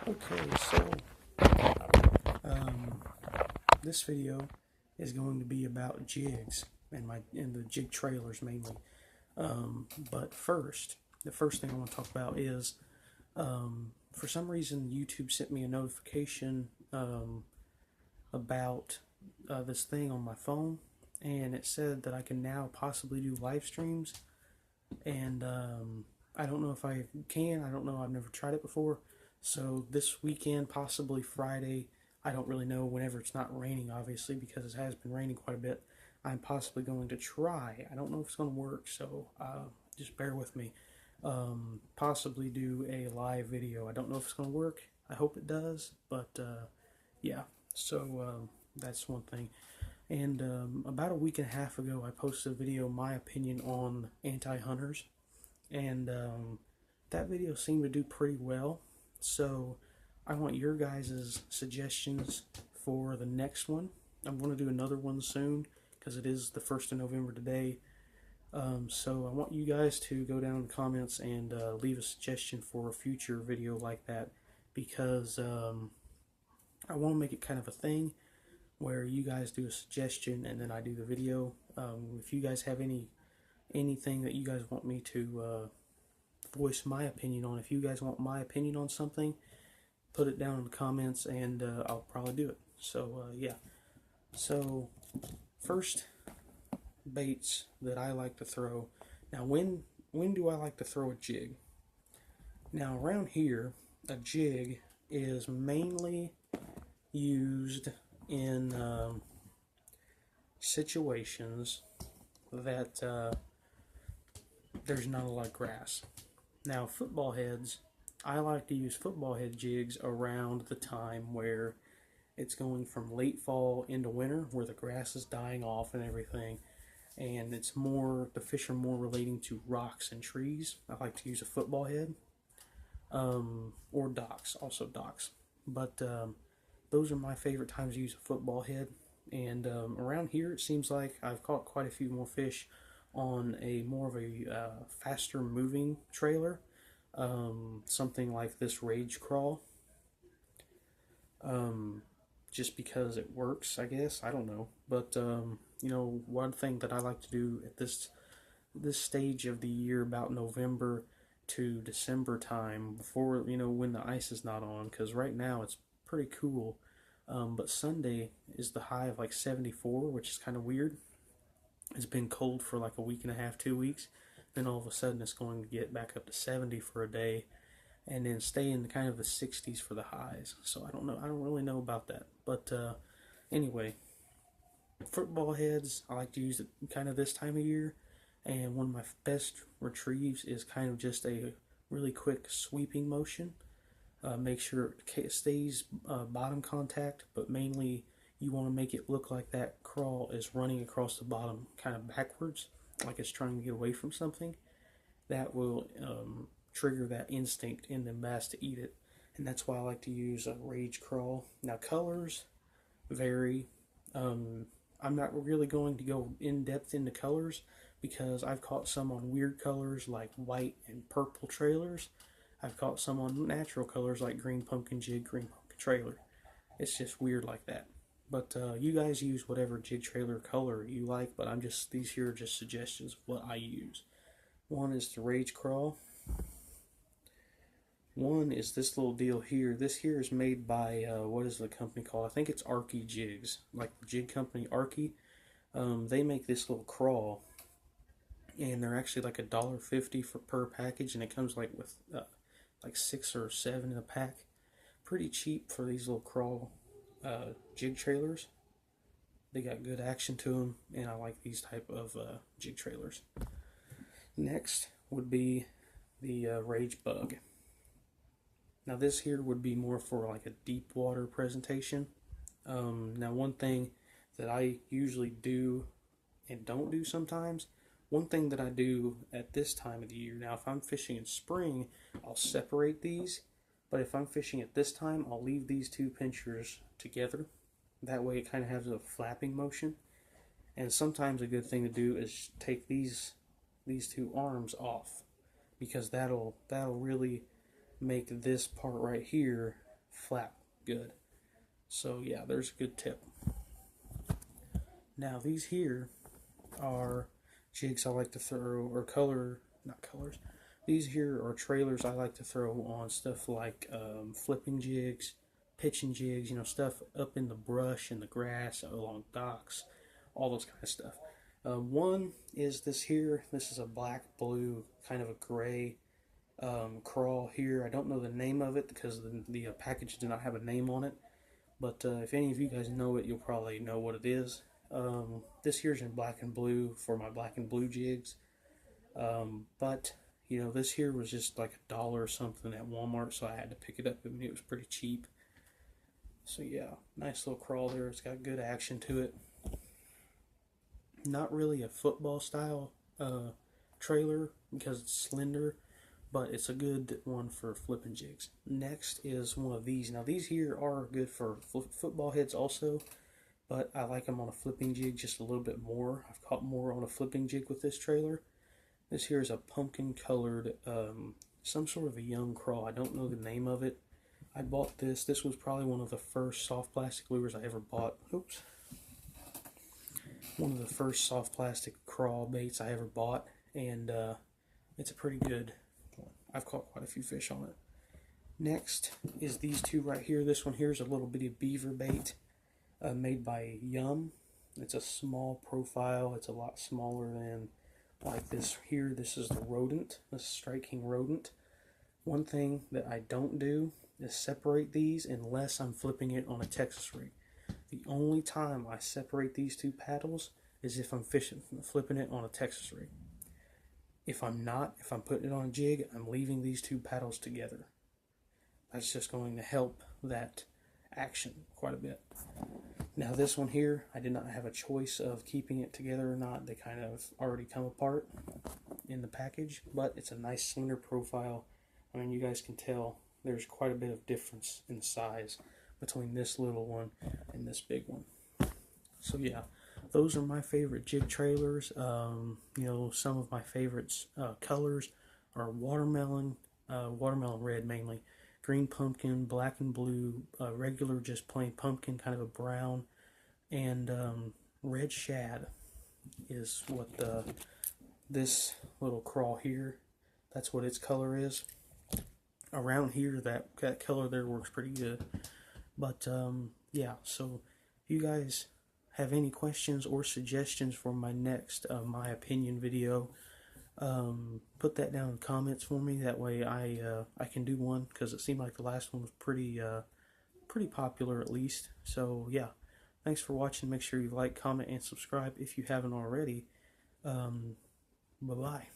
Okay, so um, this video is going to be about jigs and the jig trailers mainly. But first, the first thing I want to talk about is for some reason YouTube sent me a notification about this thing on my phone, and it said that I can now possibly do live streams, and I don't know if I can. I don't know. I've never tried it before. So this weekend, possibly Friday, I don't really know, whenever it's not raining, obviously, because it has been raining quite a bit, I'm possibly going to try. I don't know if it's going to work, so just bear with me. Possibly do a live video. I don't know if it's going to work. I hope it does, but yeah. So that's one thing. And about a week and a half ago, I posted a video, my opinion on anti-hunters, and that video seemed to do pretty well. So I want your guys' suggestions for the next one. I'm going to do another one soon because it is the 1st of November today. So I want you guys to go down in the comments and leave a suggestion for a future video like that, because I want to make it kind of a thing where you guys do a suggestion and then I do the video. If you guys have anything that you guys want me to voice my opinion on, if you guys want my opinion on something, put it down in the comments and I'll probably do it. So yeah. So first, baits that I like to throw. Now when do I like to throw a jig? Now around here, a jig is mainly used in situations that there's not a lot of grass. Now football heads, I like to use football head jigs around the time where it's going from late fall into winter, where the grass is dying off and everything, and it's more, the fish are more relating to rocks and trees. I like to use a football head, or docks, also docks. But those are my favorite times to use a football head. And around here, it seems like I've caught quite a few more fish on a more of a faster moving trailer, something like this rage crawl, just because it works, I guess. I don't know, but you know, one thing that I like to do at this stage of the year, about November to December time, before, you know, when the ice is not on, because right now it's pretty cool, but Sunday is the high of like 74, which is kind of weird. It's been cold for like a week and a half, 2 weeks. Then all of a sudden it's going to get back up to 70 for a day, and then stay in kind of the 60s for the highs. So I don't know. I don't really know about that. But anyway, football heads, I like to use it kind of this time of year. And one of my best retrieves is kind of just a really quick sweeping motion. Make sure it stays bottom contact, but mainly you want to make it look like that crawl is running across the bottom kind of backwards, like it's trying to get away from something. That will trigger that instinct in the bass to eat it, and that's why I like to use a rage crawl. Now colors vary. I'm not really going to go in depth into colors, because I've caught some on weird colors like white and purple trailers. I've caught some on natural colors like green pumpkin jig, green pumpkin trailer. It's just weird like that. But you guys use whatever jig trailer color you like, but these here are just suggestions of what I use. One is the rage crawl. One is this little deal here. This here is made by, what is the company called? I think it's Arky Jigs, like the jig company Arky. They make this little crawl, and they're actually like $1.50 per package, and it comes like with like 6 or 7 in a pack. Pretty cheap for these little crawl jig trailers. They got good action to them, and I like these type of jig trailers. Next would be the Rage Bug. Now this here would be more for like a deep water presentation. Now one thing that I usually do and don't do sometimes, one thing that I do at this time of the year, now if I'm fishing in spring, I'll separate these, but if I'm fishing at this time, I'll leave these two pinchers together. That way it kind of has a flapping motion. And sometimes a good thing to do is take these two arms off, because that'll really make this part right here flap good. So yeah, there's a good tip. Now these here are jigs I like to throw, or not colors. These here are trailers I like to throw on stuff like flipping jigs, pitching jigs, stuff up in the brush and the grass along docks, all those kind of stuff. One is this here. This is a black, blue, kind of a gray craw here. I don't know the name of it because the package did not have a name on it. But if any of you guys know it, you'll probably know what it is. This here's in black and blue for my black and blue jigs. But this here was just like $1 or something at Walmart, so I had to pick it up. I mean, it was pretty cheap. So yeah, nice little crawl there. It's got good action to it. Not really a football style trailer because it's slender, but it's a good one for flipping jigs. Next is one of these. Now these here are good for football heads also, but I like them on a flipping jig just a little bit more. I've caught more on a flipping jig with this trailer. This here is a pumpkin colored, some sort of a young craw. I don't know the name of it. I bought this. This was probably one of the first soft plastic lures I ever bought. Oops. One of the first soft plastic craw baits I ever bought, and it's a pretty good one. I've caught quite a few fish on it. Next is these two right here. This one here is a little bitty beaver bait made by Yum. It's a small profile. It's a lot smaller than like this here. This is the Rodent, the Strike King Rodent. One thing that I don't do is separate these unless I'm flipping it on a Texas rig. The only time I separate these two paddles is if I'm flipping it on a Texas rig. If I'm not, if I'm putting it on a jig, I'm leaving these two paddles together. That's just going to help that action quite a bit. Now this one here, I did not have a choice of keeping it together or not. They kind of already come apart in the package, but it's a nice slender profile. I mean, you guys can tell there's quite a bit of difference in size between this little one and this big one. So yeah, those are my favorite jig trailers. Some of my favorites colors are watermelon red mainly, green pumpkin, black and blue, regular just plain pumpkin, kind of a brown, and red shad is what this little craw here, that's what its color is. Around here, that color there works pretty good. But yeah, so if you guys have any questions or suggestions for my next my opinion video, put that down in the comments for me. That way I can do one, because it seemed like the last one was pretty popular at least. So yeah, thanks for watching. Make sure you like, comment, and subscribe if you haven't already. Bye bye.